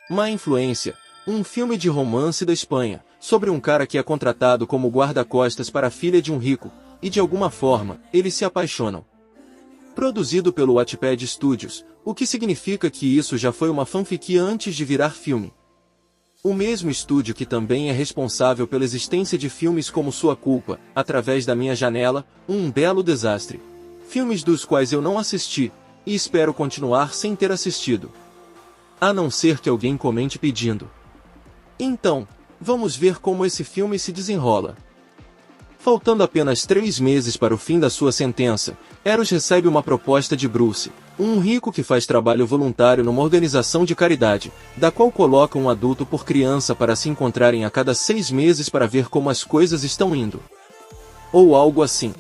Má Influência, um filme de romance da Espanha, sobre um cara que é contratado como guarda-costas para a filha de um rico, e de alguma forma, eles se apaixonam. Produzido pelo Wattpad Studios, o que significa que isso já foi uma fanfic antes de virar filme. O mesmo estúdio que também é responsável pela existência de filmes como Sua Culpa, Através da Minha Janela, Um Belo Desastre. Filmes dos quais eu não assisti, e espero continuar sem ter assistido. A não ser que alguém comente pedindo. Então, vamos ver como esse filme se desenrola. Faltando apenas 3 meses para o fim da sua sentença, Eros recebe uma proposta de Bruce, um rico que faz trabalho voluntário numa organização de caridade, da qual coloca um adulto por criança para se encontrarem a cada 6 meses para ver como as coisas estão indo. Ou algo assim.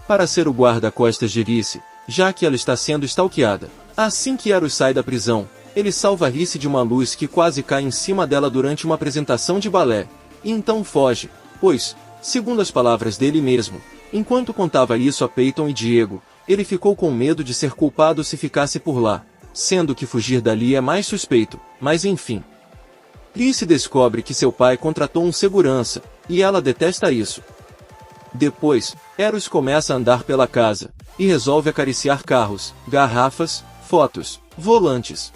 Para ser o guarda-costas de Rhys, já que ela está sendo stalkeada. Assim que Eros sai da prisão, ele salva Rhys de uma luz que quase cai em cima dela durante uma apresentação de balé, e então foge, pois, segundo as palavras dele mesmo, enquanto contava isso a Peyton e Diego, ele ficou com medo de ser culpado se ficasse por lá, sendo que fugir dali é mais suspeito, mas enfim. Rhys descobre que seu pai contratou um segurança, e ela detesta isso. Depois, Eros começa a andar pela casa, e resolve acariciar carros, garrafas, fotos, volantes.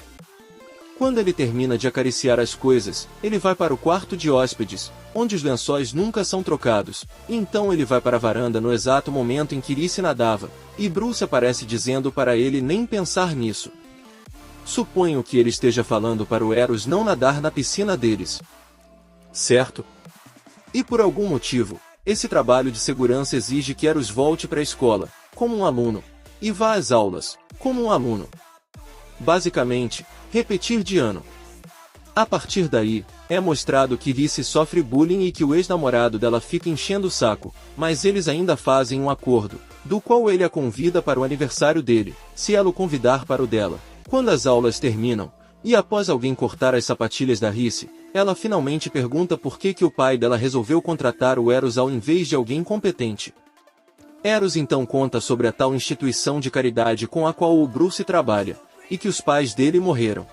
Quando ele termina de acariciar as coisas, ele vai para o quarto de hóspedes, onde os lençóis nunca são trocados. Então ele vai para a varanda no exato momento em que Rhys nadava, e Bruce aparece dizendo para ele nem pensar nisso. Suponho que ele esteja falando para o Eros não nadar na piscina deles. Certo? E por algum motivo, esse trabalho de segurança exige que Eros volte para a escola, como um aluno, e vá às aulas, como um aluno. Basicamente, repetir de ano. A partir daí, é mostrado que Rhys sofre bullying e que o ex-namorado dela fica enchendo o saco, mas eles ainda fazem um acordo, do qual ele a convida para o aniversário dele, se ela o convidar para o dela. Quando as aulas terminam, e após alguém cortar as sapatilhas da Rhys, ela finalmente pergunta por que o pai dela resolveu contratar o Eros ao invés de alguém competente. Eros então conta sobre a tal instituição de caridade com a qual o Bruce trabalha, e que os pais dele morreram.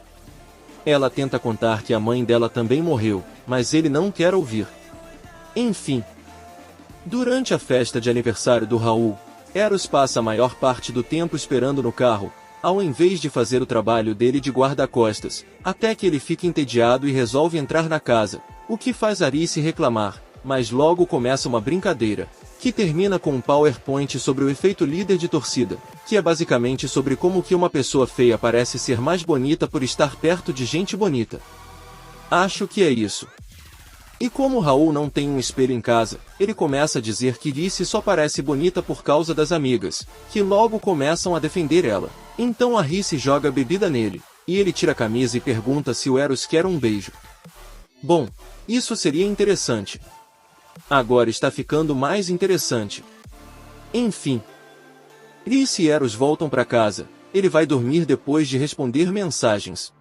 Ela tenta contar que a mãe dela também morreu, mas ele não quer ouvir. Enfim. Durante a festa de aniversário do Raul, Eros passa a maior parte do tempo esperando no carro, ao invés de fazer o trabalho dele de guarda-costas, até que ele fica entediado e resolve entrar na casa, o que faz Rhys reclamar, mas logo começa uma brincadeira, que termina com um PowerPoint sobre o efeito líder de torcida, que é basicamente sobre como que uma pessoa feia parece ser mais bonita por estar perto de gente bonita. Acho que é isso. E como Raul não tem um espelho em casa, ele começa a dizer que Rhys só parece bonita por causa das amigas, que logo começam a defender ela. Então a Rhys joga bebida nele, e ele tira a camisa e pergunta se o Eros quer um beijo. Bom, isso seria interessante. Agora está ficando mais interessante. Enfim. Rhys e Eros voltam para casa, ele vai dormir depois de responder mensagens.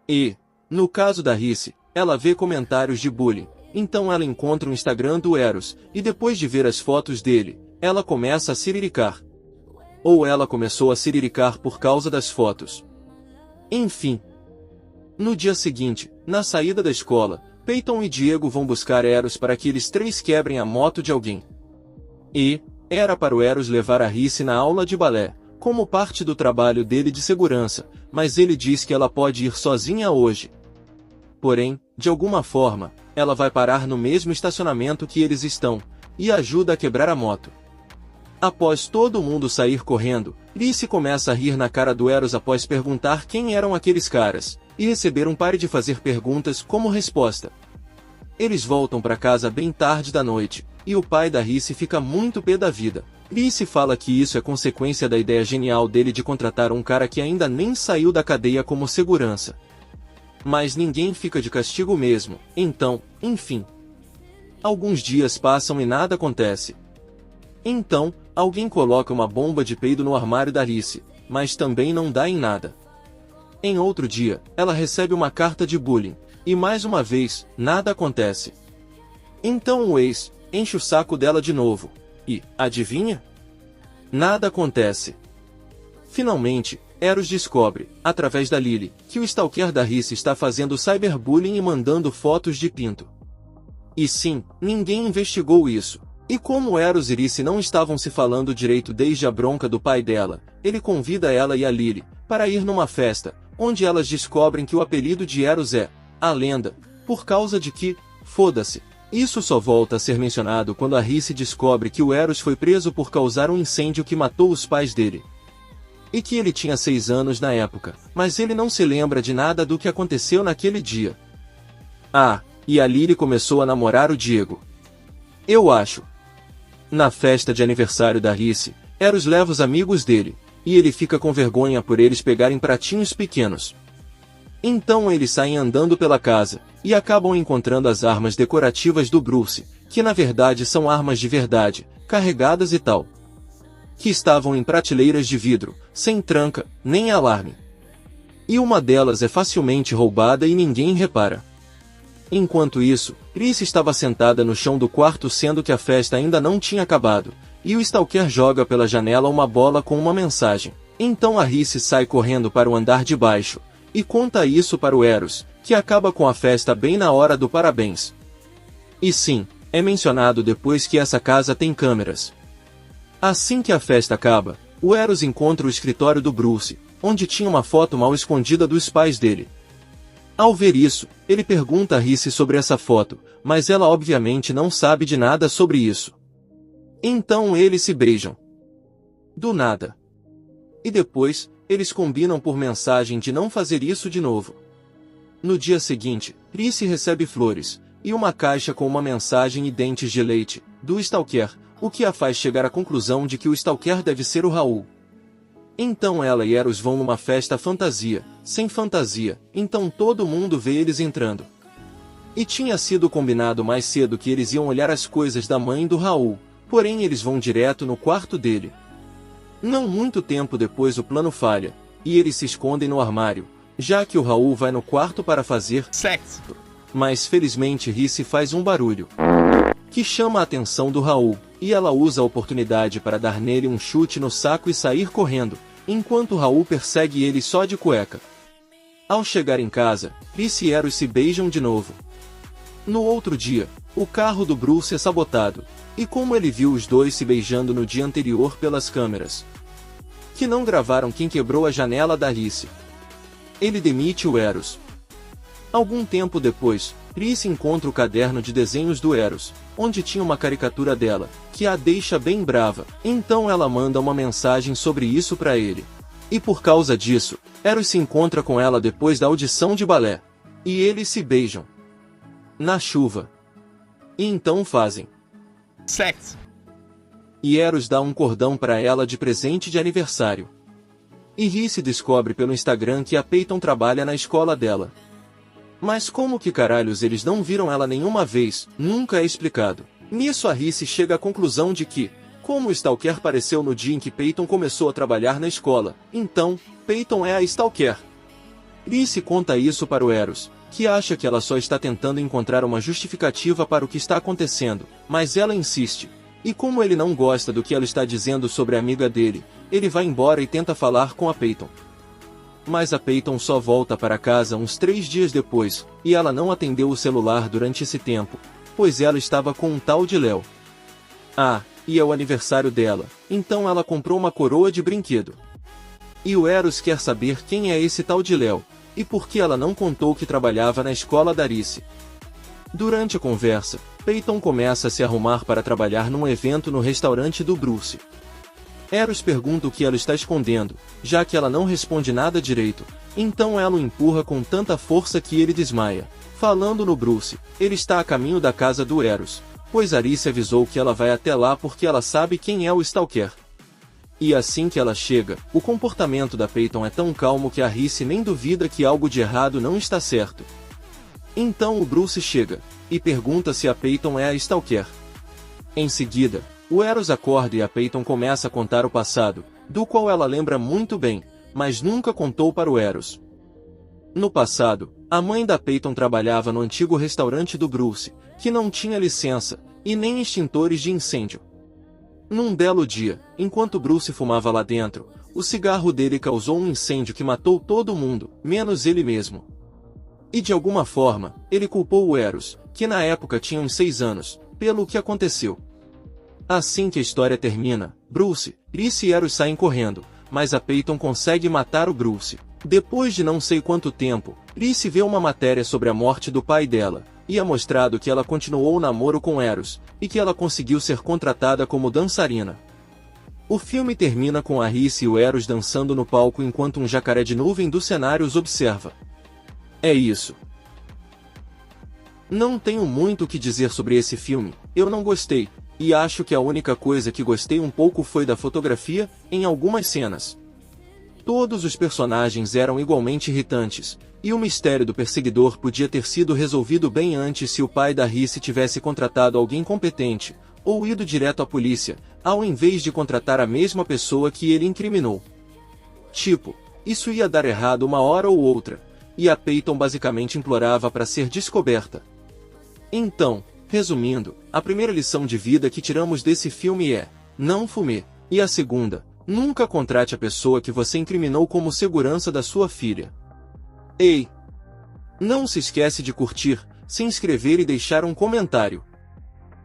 E, no caso da Rhys, ela vê comentários de bullying, então ela encontra o Instagram do Eros, e depois de ver as fotos dele, ela começa a siriricar. Ou ela começou a siriricar por causa das fotos. Enfim. No dia seguinte, na saída da escola, Peyton e Diego vão buscar Eros para que eles 3 quebrem a moto de alguém. E, era para o Eros levar a Rhys na aula de balé, como parte do trabalho dele de segurança, mas ele diz que ela pode ir sozinha hoje. Porém, de alguma forma, ela vai parar no mesmo estacionamento que eles estão, e ajuda a quebrar a moto. Após todo mundo sair correndo, Rhys começa a rir na cara do Eros após perguntar quem eram aqueles caras, e receber um pare de fazer perguntas como resposta. Eles voltam para casa bem tarde da noite, e o pai da Rhys fica muito pé da vida. Rhys fala que isso é consequência da ideia genial dele de contratar um cara que ainda nem saiu da cadeia como segurança. Mas ninguém fica de castigo mesmo, então, enfim. Alguns dias passam e nada acontece. Então, alguém coloca uma bomba de peido no armário da Rhys, mas também não dá em nada. Em outro dia, ela recebe uma carta de bullying, e mais uma vez, nada acontece. Então o ex enche o saco dela de novo, e, adivinha? Nada acontece. Finalmente, Eros descobre, através da Lily, que o stalker da Rhys está fazendo cyberbullying e mandando fotos de pinto. E sim, ninguém investigou isso. E como Eros e Rhys não estavam se falando direito desde a bronca do pai dela, ele convida ela e a Lily para ir numa festa, onde elas descobrem que o apelido de Eros é a Lenda, por causa de que, foda-se. Isso só volta a ser mencionado quando a Rhys descobre que o Eros foi preso por causar um incêndio que matou os pais dele. E que ele tinha 6 anos na época, mas ele não se lembra de nada do que aconteceu naquele dia. Ah, e a Lily começou a namorar o Diego. Eu acho. Na festa de aniversário da Rhys, Eros leva os amigos dele, e ele fica com vergonha por eles pegarem pratinhos pequenos. Então eles saem andando pela casa, e acabam encontrando as armas decorativas do Bruce, que na verdade são armas de verdade, carregadas e tal. Que estavam em prateleiras de vidro, sem tranca, nem alarme. E uma delas é facilmente roubada e ninguém repara. Enquanto isso, Rhys estava sentada no chão do quarto sendo que a festa ainda não tinha acabado, e o stalker joga pela janela uma bola com uma mensagem. Então a Rhys sai correndo para o andar de baixo, e conta isso para o Eros, que acaba com a festa bem na hora do parabéns. E sim, é mencionado depois que essa casa tem câmeras. Assim que a festa acaba, o Eros encontra o escritório do Bruce, onde tinha uma foto mal escondida dos pais dele. Ao ver isso, ele pergunta a Rhys sobre essa foto, mas ela obviamente não sabe de nada sobre isso. Então eles se beijam. Do nada. E depois, eles combinam por mensagem de não fazer isso de novo. No dia seguinte, Rhys recebe flores, e uma caixa com uma mensagem e dentes de leite, do stalker, o que a faz chegar à conclusão de que o stalker deve ser o Raul. Então ela e Eros vão numa festa fantasia, sem fantasia, então todo mundo vê eles entrando. E tinha sido combinado mais cedo que eles iam olhar as coisas da mãe do Raul, porém eles vão direto no quarto dele. Não muito tempo depois o plano falha, e eles se escondem no armário, já que o Raul vai no quarto para fazer sexo. Mas felizmente Rhys faz um barulho que chama a atenção do Raul, e ela usa a oportunidade para dar nele um chute no saco e sair correndo, enquanto Raul persegue ele só de cueca. Ao chegar em casa, Rhys e Eros se beijam de novo. No outro dia, o carro do Bruce é sabotado, e como ele viu os dois se beijando no dia anterior pelas câmeras, que não gravaram quem quebrou a janela da Rhys, ele demite o Eros. Algum tempo depois, Rhys encontra o caderno de desenhos do Eros, onde tinha uma caricatura dela, que a deixa bem brava, então ela manda uma mensagem sobre isso para ele. E por causa disso, Eros se encontra com ela depois da audição de balé. E eles se beijam. Na chuva. E então fazem sexo. E Eros dá um cordão para ela de presente de aniversário. E Rhys descobre pelo Instagram que a Peyton trabalha na escola dela. Mas como que caralhos eles não viram ela nenhuma vez, nunca é explicado. Nisso a Rhys chega à conclusão de que, como o stalker apareceu no dia em que Peyton começou a trabalhar na escola, então, Peyton é a stalker. Rhys conta isso para o Eros, que acha que ela só está tentando encontrar uma justificativa para o que está acontecendo, mas ela insiste. E como ele não gosta do que ela está dizendo sobre a amiga dele, ele vai embora e tenta falar com a Peyton. Mas a Peyton só volta para casa uns 3 dias depois, e ela não atendeu o celular durante esse tempo, pois ela estava com um tal de Léo. Ah, e é o aniversário dela, então ela comprou uma coroa de brinquedo. E o Eros quer saber quem é esse tal de Léo, e por que ela não contou que trabalhava na escola da Rhys. Durante a conversa, Peyton começa a se arrumar para trabalhar num evento no restaurante do Bruce. Eros pergunta o que ela está escondendo, já que ela não responde nada direito, então ela o empurra com tanta força que ele desmaia. Falando no Bruce, ele está a caminho da casa do Eros, pois Rhys avisou que ela vai até lá porque ela sabe quem é o stalker. E assim que ela chega, o comportamento da Peyton é tão calmo que a Rhys nem duvida que algo de errado não está certo. Então o Bruce chega, e pergunta se a Peyton é a stalker. Em seguida, o Eros acorda e a Peyton começa a contar o passado, do qual ela lembra muito bem, mas nunca contou para o Eros. No passado, a mãe da Peyton trabalhava no antigo restaurante do Bruce, que não tinha licença, e nem extintores de incêndio. Num belo dia, enquanto Bruce fumava lá dentro, O cigarro dele causou um incêndio que matou todo mundo, menos ele mesmo. E de alguma forma, ele culpou o Eros, que na época tinha uns 6 anos, pelo que aconteceu. Assim que a história termina, Bruce, Reese e Eros saem correndo, mas a Peyton consegue matar o Bruce. Depois de não sei quanto tempo, Reese vê uma matéria sobre a morte do pai dela, e é mostrado que ela continuou o namoro com Eros, e que ela conseguiu ser contratada como dançarina. O filme termina com a Reese e o Eros dançando no palco enquanto um jacaré de nuvem do cenário os observa. É isso. Não tenho muito o que dizer sobre esse filme, eu não gostei, e acho que a única coisa que gostei um pouco foi da fotografia, em algumas cenas. Todos os personagens eram igualmente irritantes, e o mistério do perseguidor podia ter sido resolvido bem antes se o pai da Reese tivesse contratado alguém competente, ou ido direto à polícia, ao invés de contratar a mesma pessoa que ele incriminou. Tipo, isso ia dar errado uma hora ou outra, e a Peyton basicamente implorava para ser descoberta. Então, resumindo, a primeira lição de vida que tiramos desse filme é: não fume, e a segunda, nunca contrate a pessoa que você incriminou como segurança da sua filha. Ei! Não se esquece de curtir, se inscrever e deixar um comentário.